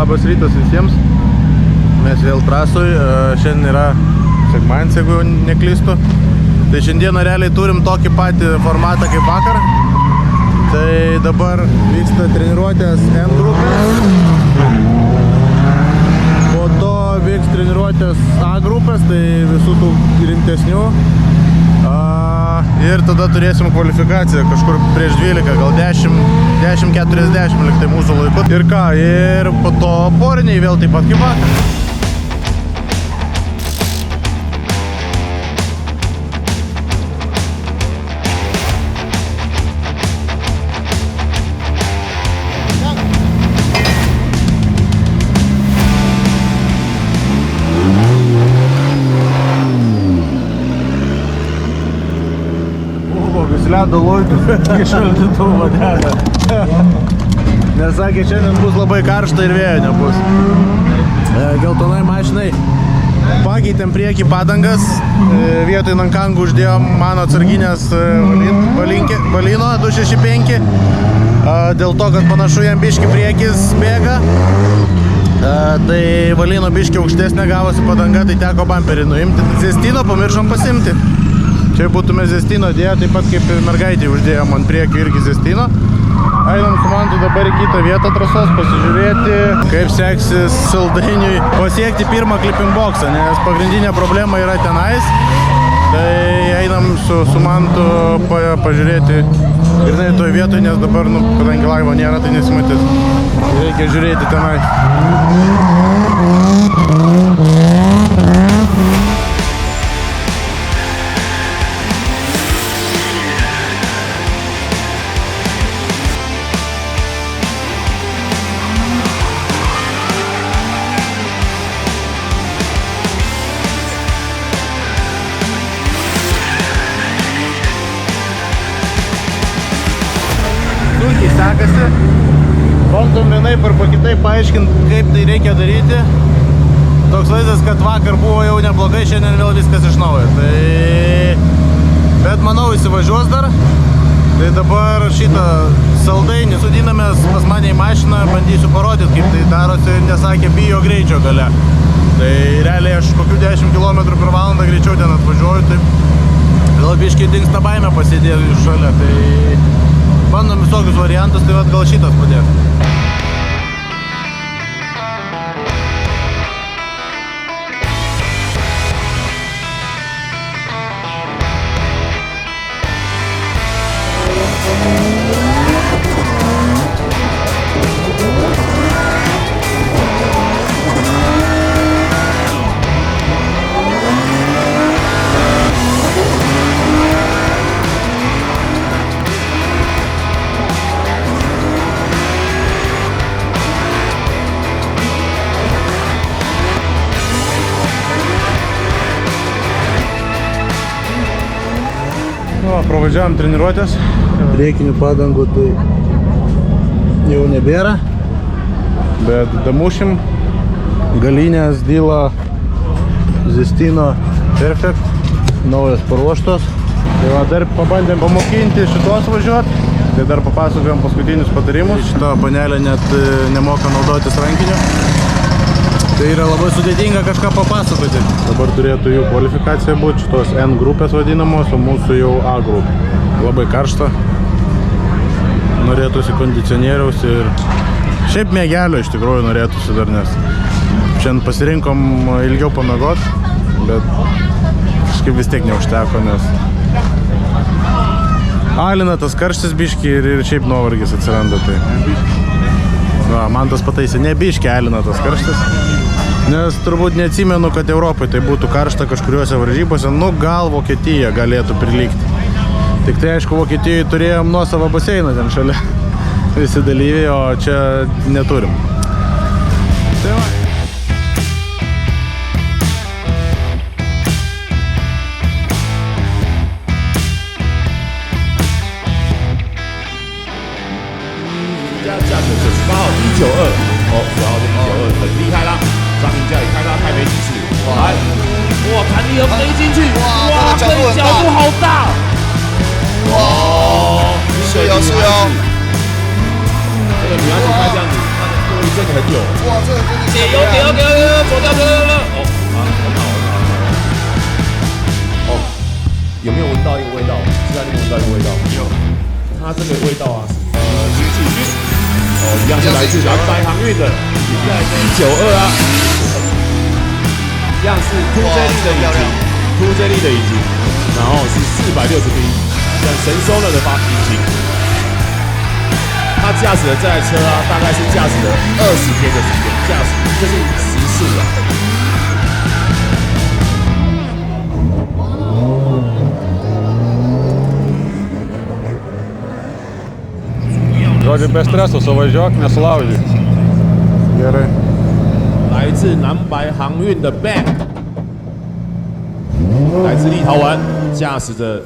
Labas rytas visiems. Mes vėl trasoj. Šiandien yra sekmadienis, jeigu jau neklystu. Tai šiandieną realiai turim tokį patį formatą kaip vakar. Tai dabar vyksta treniruotės N grupės. Po to vyks treniruotės A grupės, tai visų tų rimtesnių. Ir tada turėsim kvalifikaciją kažkur prieš 12, gal 10:40 liktai mūsų laiku. Ir ką, ir po to poriniai vėl taip pat kaip vakar. Ledo loitų, iki šaldytuvo dega. Nes sakė, šiandien bus labai karšta ir vėjo nebus. Geltonai mašinai pakeitėm priekį padangas. Vietoj nankangų uždėjom mano atsarginės Valino 265. Dėl to, kad panašu jam biški priekis bėga. Tai Valino biški aukštesnė gavosi padanga, tai teko bamperį nuimti. Zestino pamiršom pasimti. Čia būtume Zestino dėję, taip pat kaip ir mergaitį uždėjom ant priekio irgi Zestino. Einam su mantu dabar į kitą vietą trasos, pasižiūrėti, kaip seksis Saldainiui pasiekti pirmą clipping boxą, nes pagrindinė problema yra tenais. Tai einam su mantu pažiūrėti grynai toj vietoj, nes dabar, kadangi laivo nėra, tai nesimatys. Reikia žiūrėti tenai. Sekasi. Bandom vienaip arba kitaip paaiškinti, kaip tai reikia daryti. Toks vaizdas, kad vakar buvo jau neblogai, šiandien vėl viskas iš naujo. Bet manau įsivažiuos dar. Tai dabar šitą Saldainį sudinamės pas mane į mašiną, bandysiu parodyti, kaip tai darosi, nesakė bijo greičio gale. Tai realiai aš kokių 10 km/h greičiau ten atvažiuoju, tai gal biškiai dingsta baimė pasėdėti iš šalia. Tai bandom visokius variantus, tai gal šitas padės. Pravažiavom treniruotės. Priekinių padangų tai jau nebėra, bet damušim. Galinės Dyla Zestino Perfect, naujas paruoštos. Tai va, dar pabandėm pamokinti šitos važiuoti, tai dar papasakojom paskutinius patarimus. Šita panelė net nemoka naudotis rankiniu. Tai yra labai sudėtinga kažką papasakoti. Dabar turėtų jų kvalifikacija būti, šitos N grupės vadinamos, o mūsų jau A grupė. Labai karšta. Norėtųsi kondicionieriaus ir šiaip mėgelio iš tikrųjų norėtųsi dar, nes šiandien pasirinkom ilgiau pamiegoti, bet kažkaip vis tiek neužteko, nes alina tas karštis biški ir šiaip nuovargis atsiranda. Tai man tas pataisė, ne biški alina tas karštis. Nes turbūt neatsimenu, kad Europai tai būtų karšta kažkuriuose varžybose, gal Vokietija galėtų prilygti. Tik tai aišku, Vokietijoje turėjom nuosavą baseiną ten šalia visi dalyviai, o čia neturim. Tai va.很厉害啦！张明佳也开到台北体式，来，哇，弹力盒飞进去，哇，这个角度好大，哇，是哦，这个女孩子开这样子，她的后遗症很久。哇，这个真的给油，走掉，哦，啊，很好。哦，有没有闻到一个味道？现在有没有闻到一个味道？有。它这个味道啊，是起军。哦，一样是来自蓝白航运的192啊，一样是 2J 力的引擎，然后是460匹，像神收了的引擎。他驾驶的这台车啊，大概是驾驶了20天的时间，驾驶就是时速啊。Žodžiu, be streso suvažiuok, nesulaužyk. Gerai. 来自南白航运的 Ben， 来自立陶宛，驾驶着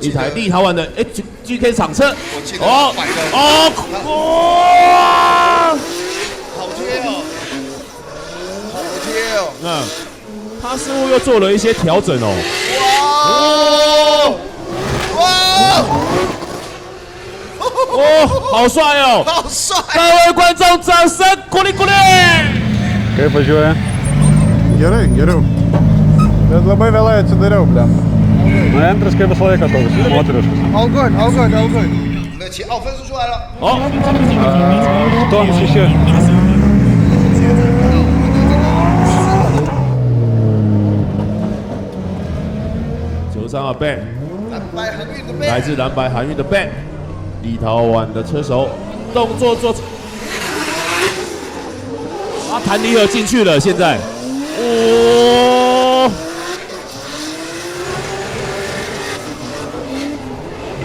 一台立陶宛的 GK 厂车。哦，好贴哦，好贴哦。嗯，他似乎又做了一些调整哦。哇，好帅哦！好帅！各位观众，掌声鼓励鼓励！ Kaip važiuoja? Gerai, geriau. Bet labai vėlai atsidariau, blem. Nu, antras kaip visą laiką toks moteriškas. All good. 那起哦，分数出来了。好， Tom 6. 93号 Ben， 蓝白航运的杯，来自蓝白航运的 Ben， 立陶宛的车手，动作做。啊，弹离合进去了，现在，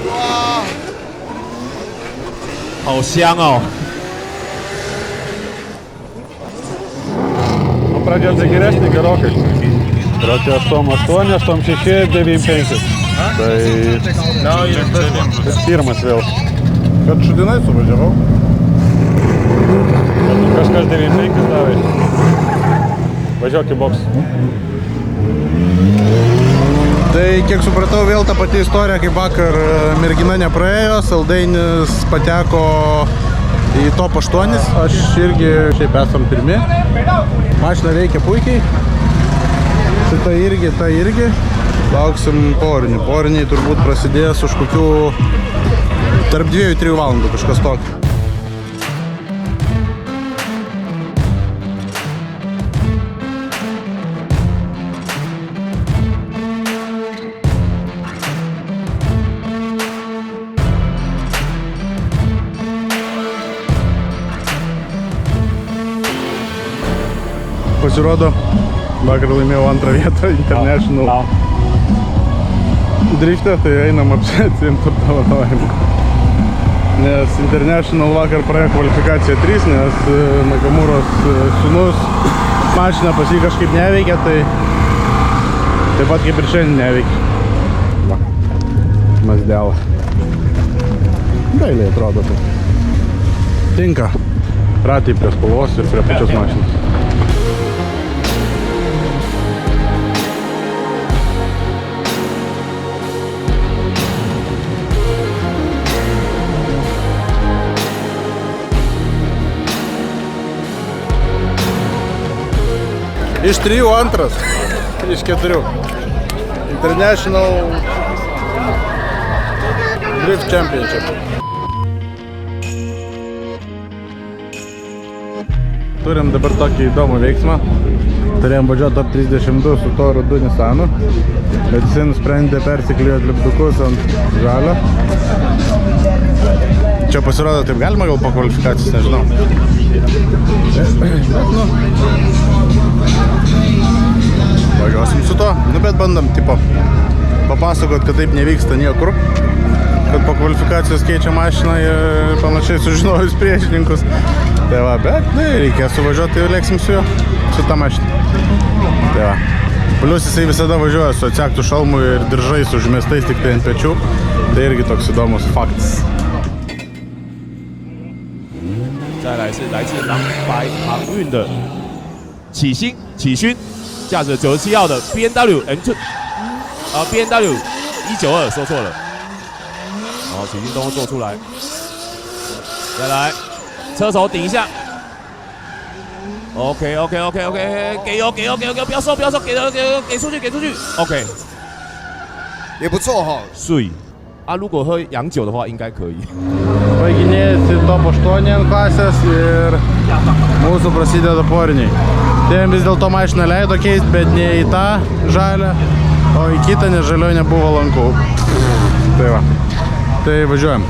哇，好香哦！ Nu, pradėti geresnį gerokai. Pradėjo 8, 8, 6, 9, 5. Tai pirmas vėl. Kad šudinai suvažiavau. Kažkas 9-5 davė. Važiuok į boksą. Tai kiek supratau, vėl ta pati istorija, kaip vakar mergina nepraėjo, Saldainis pateko į top 8, aš irgi šiaip esam pirmi. Mašina veikia puikiai. Šita irgi. Lauksim porinių. Poriniai turbūt prasidės už kokių tarp 2-3 valandų kažkas tokio. Pasirodo, vakar laimėjau antrą vietą International drifte, tai einam apsiimti apdovanojimą. Nes International vakar praėjo kvalifikaciją 3, nes Nakamūros sūnus mašina pas jį kažkaip neveikia, tai taip pat kaip ir šiandien neveikia. Va, Mazdelą. Gailiai atrodo tai. Tinka ratai prie spalvos ir prie pačios mašinos. Iš 3 antras, iš 4. International Drift Championship. Turim dabar tokį įdomų veiksmą. Turėjom važiuoti top 32 su to rudu Nissanu, bet jisai nusprendė persiklijuoti lipdukus ant žalio. Čia pasirodo, taip galima gal po kvalifikacijos, nežinau. Bet nu, važiuosim su to, bet bandom tipo papasakot, kad taip nevyksta niekur, kad po kvalifikacijos keičia mašiną ir panašiai sužinojus priešininkus. Tai va, bet reikės suvažiuoti, tai lėksim su juo, su ta mašina. Tai va. Plius jisai visada važiuoja su atsektų šalmų ir diržais užmestais tik tai ant pečių. Tai irgi toks įdomus faktas. 再来是来自蓝白航运的启勋，驾驶97号的 BMW M2， BMW 192，说错了。好，启勋动作做出来，再来，车手顶一下， OK，给油，不要收，给出去，OK， 也不错哈。水啊，如果喝洋酒的话，应该可以。 Baiginėjasi top 8 klasės ir mūsų prasideda poriniai. Tai vis dėlto mašiną leido keisti, bet ne į tą žalę, o į kitą, nes žalioje nebuvo lankų. Tai va, tai važiuojam.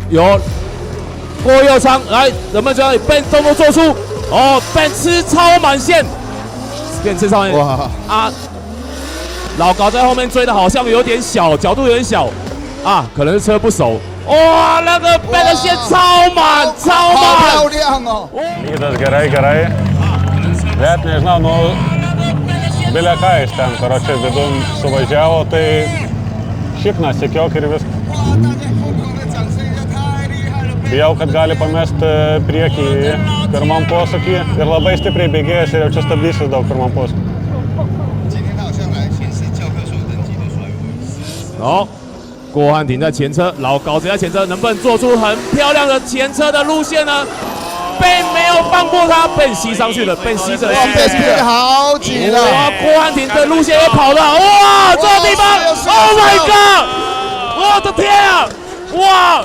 由郭佑昌来，人们这里 Ben 动作做出哦 ，Ben 吃超满线，Ben 吃超满线哇啊！老高在后面追的好像有点小，角度有点小啊，可能是车不熟。哇，那个 Ben 的线超满，超好漂满！亮哦！ Lydas gerai. Bet nežinau, nu, bilia ką iš ten, karočią vidun suvažiavo, tai šiknas, sėkiok ir viskas. Bijau, kad gali pamesti priekį pirmam posūkį ir labai stipriai bėgėjęs ir jau čia stabdysis daug pirmam posūkį. 好，郭汉廷在前车，老高子在前车，能不能做出很漂亮的前车的路线呢？Ben 没有放过他，Ben 吸上去了，Ben 吸着，这好挤了。哇，郭汉廷的路线也跑了，哇，这个地方 ，Oh my God！ 我的天啊！哇，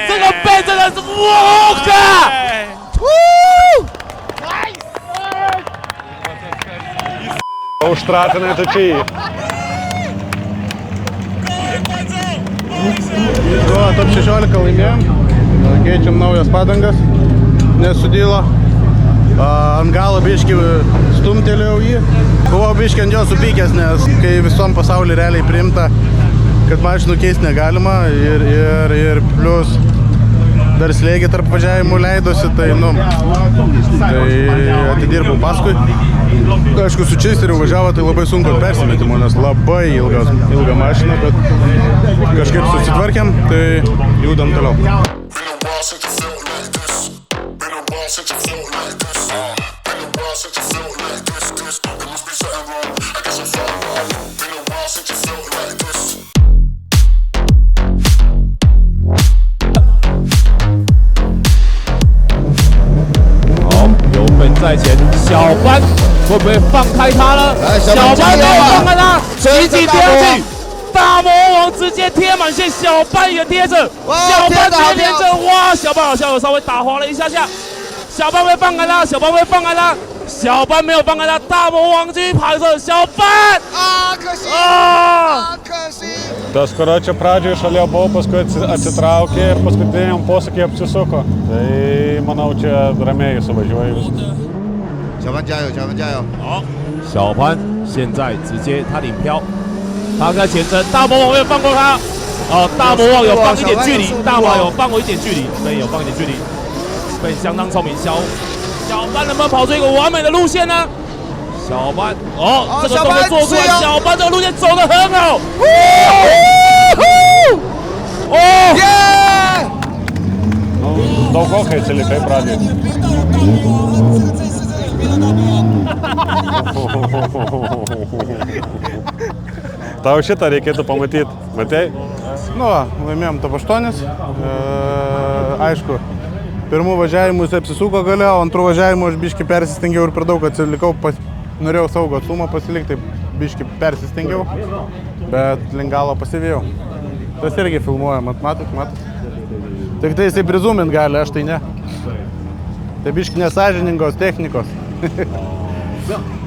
这个 Ben 真的是我靠！ Užtratinai tu čia. Top 16 laimėjom, keičiam naujas padangas, nesudylo. Ant galo biškį stumtelėjau jį. Buvau biškį ant jo supykęs, nes kai visom pasaulyje realiai priimta, kad mašinų keisti negalima ir plus dar slėgį tarp važiavimų leidosi, tai, tai atidirbau paskui. Aišku, su Čeisteriu važiavo, tai labai sunku persimetimo, nes labai ilga mašina, bet kažkaip susitvarkėm, tai judam toliau.在前，小班会不会放开他呢？小班没有放开他，紧紧贴上去，大魔王直接贴满线，小班也贴着，小班直接贴着，哇！小班好像有稍微打滑了一下下，小班会放开他，小班会放开他，小班没有放开他，大魔王继续跑着，小班可惜啊，可惜。 Tas, kurio čia pradžioje šalia buvau, paskui atsitraukė ir paskutiniam posūkiai apsisuko. Tai manau, čia ramiai suvažiuoja viskas. 小班加油，小班加油！好，小潘现在直接他领飘，他在前程，大魔王没有放过他。哦，大魔王有放一点距离，大魔王有放过一点距离，所以有放一点距离，所以相当聪明。小班能不能跑出一个完美的路线呢？小班，哦，这个动作做出来，小班这个路线走得很好。哦，耶！ Daugokai atsilikai pradėti. Tau šitą reikėtų pamatyti. Matei? Laimėjom top 8. Aišku, pirmų važiavimų jis apsisuko gale, o antrų važiavimų aš biškį persistengiau ir per daug atsilikau. Norėjau saugo atstumą pasilikti, biškį persistengiau, bet link galo pasivėjau. Tas irgi filmuoja, matot. Tik tai jisai prizumint gali, aš tai ne. Tai biškį nesažiningos technikos.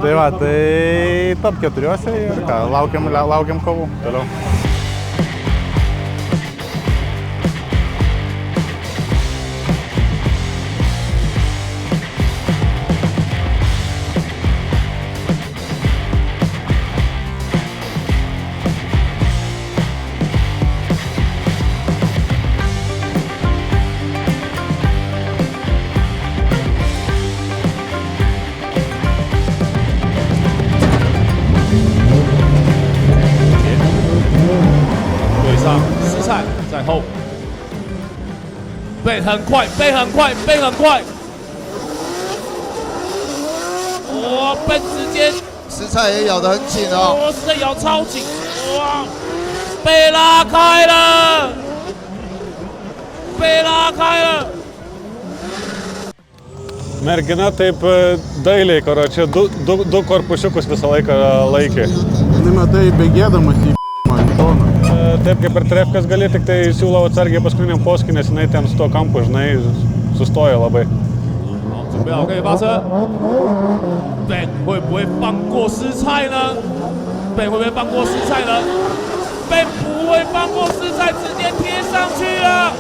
Tai va, tai top 4 ir ką, laukiam kovų toliau. 在后，背很快，背很快，背很快。哇，背直接，石菜也咬得很紧哦。哇，实在咬超紧，哇，被拉开了，被拉开了。 Mergina taip dailiai, karočią, du korpusiukus visą laiką laikė. Nematai bėgėdamas į toną. Taip kaip ir trefkas gali, tik tai siūlau atsargiai paskutiniam posūkiui, nes jinai ten su to kampu, žinai, sustoja labai. 好，准备好可以发车。Ben 会不会放过失菜呢 ？Ben 会不会放过失菜呢 ？Ben 不会放过失菜，直接贴上去了。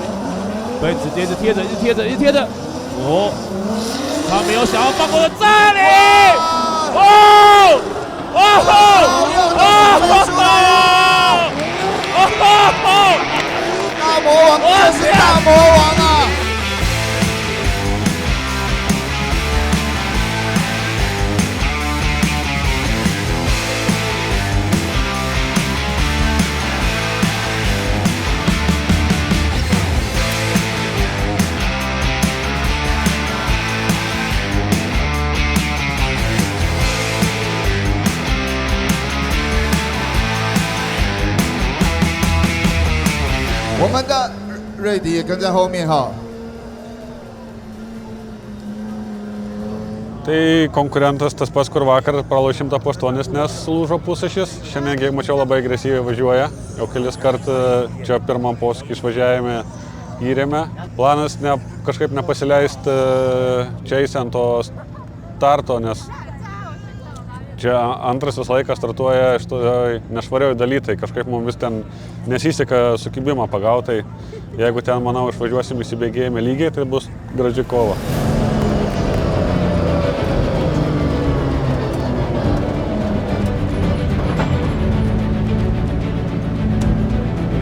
Ben 直接是贴着，一直贴着，一直贴着。哦。 他没有想要放过的这里，哦，哦，大魔王真是大魔王啊！我们的瑞迪也跟在后面哈。 Tai konkurentas tas pats, kur vakar pralošė 108, nes lūžo pusašis. Šiandien, kiek mačiau, labai agresyviai važiuoja. Jau kelis kartus čia pirmam posūkį išvažiavime įrėmė. Planas kažkaip nepasileisti čia ant to starto, nes čia antras visą laiką startuoja šitoj nešvarioj daly, tai kažkaip mums vis ten nesiseka sukibimą pagautai. Jeigu ten, manau, išvažiuosim įsibėgėjime lygiai, tai bus graži kova.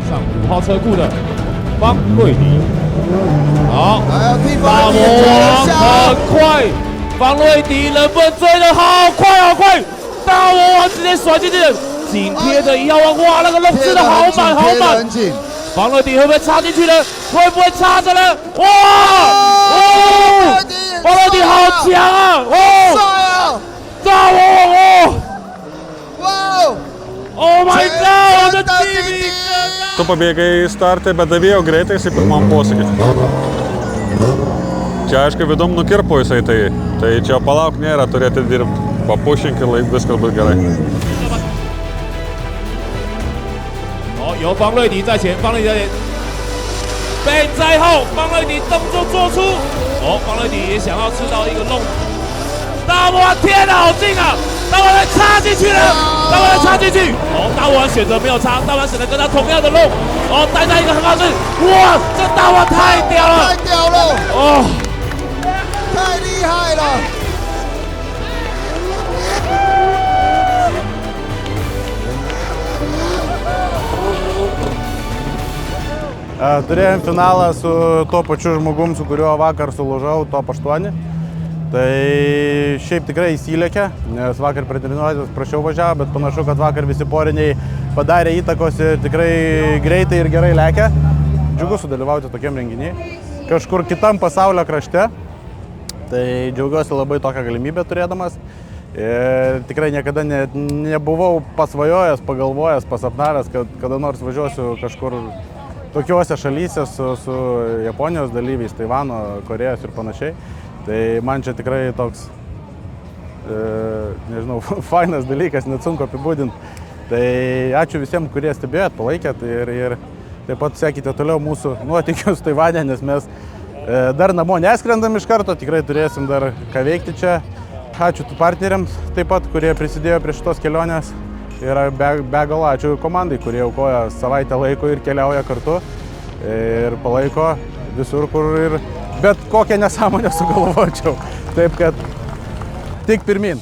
上5号车库的方瑞迪，好，大魔王很快。 方瑞迪能不能追得好快好快？大魔王直接甩进去了，紧贴着1号弯，哇，那个肉吃的好满好满。方瑞迪会不会插进去呢？会不会插着呢？哇！哦！方瑞迪好强啊！哦！大魔王哦！哇 ！Oh my god！ 我的鸡皮疙瘩！ Tu pabėgai startą, bet davėjo greitai į pirmam posūkį. Čia, aišku, vidum nukirpo jisai, tai čia palauk nėra, turėti dirbti. Papušink ir viskas bus gerai. 好，由方瑞迪在前，方瑞迪在前，被在后，方瑞迪动作做出。哦，方瑞迪也想要吃到一个弄。大魔王贴的好近啊！大魔王插进去了，大魔王插进去。哦，大魔王选择没有插，大魔王选择跟他同样的弄。哦，待在一个很好的位置。哇，这大魔王太屌了！太屌了！哦。 太厉害了！ Turėjom finalą su tuo pačiu žmogum, su kuriuo vakar sulūžau, top 8. Tai šiaip tikrai įsilėkė, nes vakar prie treniruotės prašiau važiavo, bet panašu, kad vakar visi poriniai padarė įtakos ir tikrai greitai ir gerai lekia. Džiugu sudalyvauti tokiam renginiui. Kažkur kitam pasaulio krašte. Tai džiaugiuosi labai tokią galimybę turėdamas. Ir tikrai niekada nebuvau pasvajojęs, pagalvojęs, pasapnavęs, kad kada nors važiuosiu kažkur tokiuose šalyse su Japonijos dalyviais, Taivano, Korėjos ir panašiai. Tai man čia tikrai toks, nežinau, fainas dalykas, net sunku apibūdinti. Tai ačiū visiems, kurie stebėjot, palaikėt ir taip pat sekite toliau mūsų nuotykius Taivane, nes mes dar namo neskrendam iš karto, tikrai turėsim dar ką veikti čia. Ačiū partneriams taip pat, kurie prisidėjo prie šitos kelionės. Ir begalo ačiū komandai, kurie aukoja savaitę laiko ir keliauja kartu. Ir palaiko visur, kur ir bet kokią nesąmonę sugalvočiau. Taip kad tik pirmin.